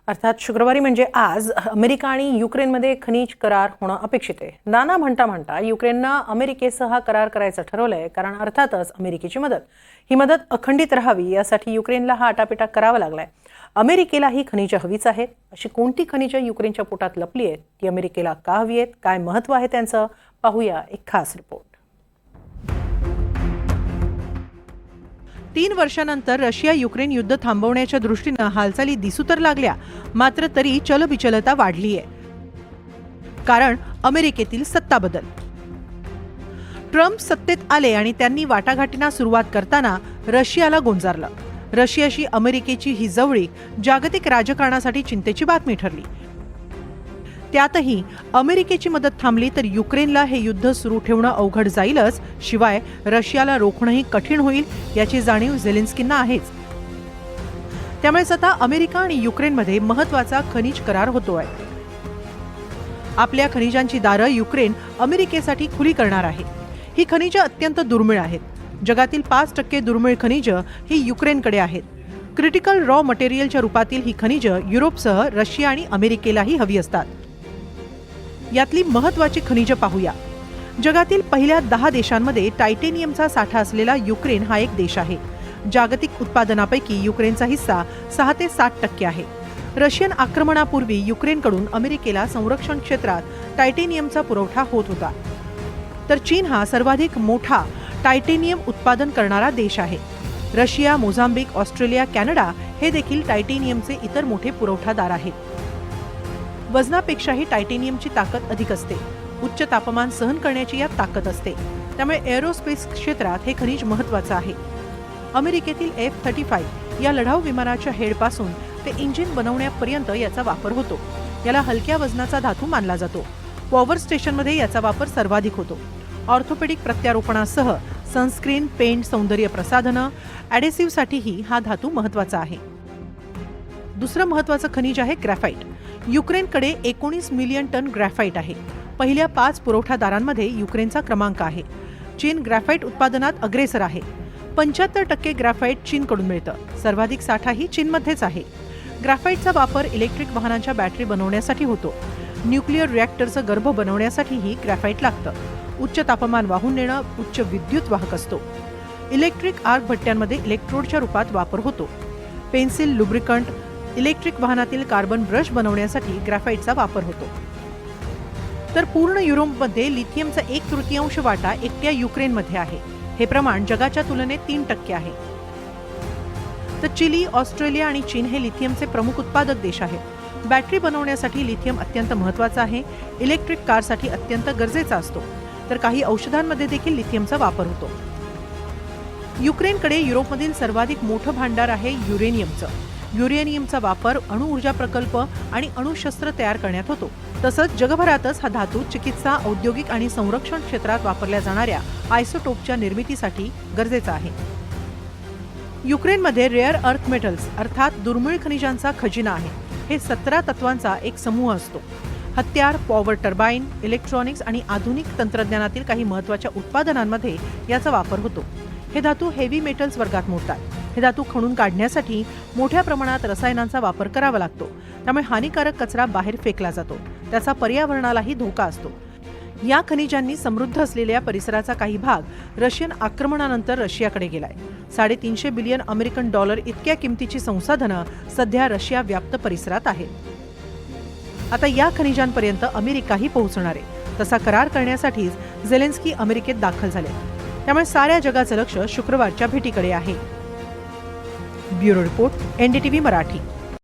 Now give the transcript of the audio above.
अर्थात शुक्रवारी म्हणजे आज अमेरिका आणि युक्रेनमध्ये खनिज करार होणं अपेक्षित आहे. नाना म्हणता युक्रेननं अमेरिकेसह हा करार करायचं ठरवलंय, कारण अर्थातच अमेरिकेची ही मदत अखंडित राहावी यासाठी युक्रेनला हा आटापिटा करावा लागलाय. अमेरिकेला ही खनिजं हवीच आहेत. अशी कोणती खनिजं युक्रेनच्या पोटात लपली आहेत, ती अमेरिकेला का हवी आहेत, काय महत्त्व आहे त्यांचं, पाहूया एक खास रिपोर्ट. 3 वर्षांनंतर रशिया युक्रेन युद्ध थांबवण्याच्या दृष्टीने हालचाली दिसू तर लागल्या, मात्र तरी चलबिचलता वाढली आहे. कारण अमेरिकेतील सत्ता बदल. ट्रम्प सत्तेत आले आणि त्यांनी वाटाघाटींना सुरुवात करताना रशियाला गोंजारलं. रशियाशी अमेरिकेची ही जवळीक जागतिक राजकारणासाठी चिंतेची बातमी ठरली. त्यातही अमेरिकेची मदत थांबली तर युक्रेनला हे युद्ध सुरू ठेवणं अवघड जाईलच, शिवाय रशियाला रोखणंही कठीण होईल याची जाणीव झेलेन्स्कींना आहेच. त्यामुळेच आता अमेरिका आणि युक्रेनमध्ये महत्त्वाचा खनिज करार होतोय. आपल्या खनिजांची दारं युक्रेन अमेरिकेसाठी खुली करणार आहे. ही खनिजं अत्यंत दुर्मिळ आहेत. जगातील 5% दुर्मिळ खनिजं ही युक्रेनकडे आहेत. क्रिटिकल रॉ मटेरियलच्या रूपातील ही खनिजं युरोपसह रशिया आणि अमेरिकेलाही हवी असतात. यातली महत्त्वाची खनिजं पाहूया. जगातील पहिल्या 10 देशांमध्ये टायटेनियमचा साठा असलेला युक्रेन हा एक देश आहे. जागतिक उत्पादनापैकी युक्रेनचा हिस्सा 6 ते 7% आहे. रशियन आक्रमणापूर्वी युक्रेनकडून अमेरिकेला संरक्षण क्षेत्रात टायटेनियमचा पुरवठा होत होता. तर चीन हा सर्वाधिक मोठा टायटेनियम उत्पादन करणारा देश आहे. रशिया, मोझांबिक, ऑस्ट्रेलिया, कॅनडा हे देखील टायटेनियमचे इतर मोठे पुरवठादार आहेत. वजनापेक्षाही टायटेनियमची ताकद अधिक असते. उच्च तापमान सहन करण्याची यात ताकद असते. त्यामुळे एरोस्पेस क्षेत्रात हे खनिज महत्त्वाचं आहे. अमेरिकेतील F-35 या लढाऊ विमानाच्या हेडपासून ते इंजिन बनवण्यापर्यंत याचा वापर होतो. याला हलक्या वजनाचा धातू मानला जातो. पॉवर स्टेशनमध्ये याचा वापर सर्वाधिक होतो. ऑर्थोपेडिक प्रत्यारोपणासह सनस्क्रीन, पेंट, सौंदर्य प्रसाधनं, ॲडेसिव्हसाठीही हा धातू महत्त्वाचा आहे. दुसरं महत्त्वाचं खनिज आहे ग्रॅफाइट. युक्रेनकडे 19 मिलियन टन ग्रॅफाइट आहे. पहिल्या 5 पुरवठादारांमध्ये युक्रेनचा क्रमांक आहे. चीन ग्रॅफाइट उत्पादनात अग्रेसर आहे. 75% ग्रॅफाइट चीनकडून मिळतं. सर्वाधिक साठाही चीनमध्येच आहे. ग्रॅफाइटचा वापर इलेक्ट्रिक वाहनांच्या बॅटरी बनवण्यासाठी होतो. न्यूक्लिअर रिॲक्टरचं गर्भ बनवण्यासाठीही ग्रॅफाइट लागतं. उच्च तापमान वाहून नेणं उच्च विद्युत वाहक असतो. इलेक्ट्रिक आर्क भट्ट्यांमध्ये इलेक्ट्रोडच्या रूपात वापर होतो. पेन्सिल, लुब्रिकंट, इलेक्ट्रिक वाहनातील कार्बन ब्रश बनवण्यासाठी ग्रॅफाइटचा वापर होतो. तर पूर्ण युरोपमध्ये लिथियमचा 1/3 वाटा एकट्या युक्रेनमध्ये आहे. हे प्रमाण जगाच्या तुलनेत 3% आहे. तर चिली, ऑस्ट्रेलिया आणि चीन हे लिथियमचे प्रमुख उत्पादक देश आहेत. बॅटरी बनवण्यासाठी लिथियम अत्यंत महत्त्वाचा आहे. इलेक्ट्रिक कारसाठी अत्यंत गरजेचा असतो. तर काही औषधांमध्ये देखील लिथियमचा वापर होतो. युक्रेनकडे युरोपमधील सर्वाधिक मोठं भांडार आहे युरेनियमचं. युरेनियमचा वापर अणुऊर्जा प्रकल्प आणि अणुशस्त्र तयार करण्यात होतो. तसंच जगभरातच हा धातू चिकित्सा, औद्योगिक आणि संरक्षण क्षेत्रात वापरल्या जाणाऱ्या आयसोटोपच्या निर्मितीसाठी गरजेचा आहे. युक्रेनमध्ये रेअर अर्थ मेटल्स अर्थात दुर्मिळ खनिजांचा खजिना आहे. हे 17 तत्वांचा एक समूह असतो. हत्यार, पॉवर टर्बाईन, इलेक्ट्रॉनिक्स आणि आधुनिक तंत्रज्ञानातील काही महत्त्वाच्या उत्पादनांमध्ये याचा वापर होतो. हे धातू हेवी मेटल्स वर्गात मोडतात. हे धातू खणून काढण्यासाठी मोठ्या प्रमाणात रसायनांचा वापर करावा लागतो. त्यामुळे हानिकारक कचरा बाहेर फेकला जातो. त्याचा पर्यावरणालाही धोका असतो. या खनिजांनी समृद्ध असलेल्या परिसराचा काही भाग रशियन आक्रमणानंतर रशियाकडे गेलाय. $350 बिलियन अमेरिकन डॉलर इतक्या किमतीची संसाधनं सध्या रशिया व्याप्त परिसरात आहेत. आता या खनिजांपर्यंत अमेरिकाही पोहोचणार आहे. तसा करार करण्यासाठीच झेलेन्स्की अमेरिकेत दाखल झाले. त्यामुळे साऱ्या जगाचं लक्ष शुक्रवारच्या भेटीकडे आहे. Bureau report, NDTV Marathi.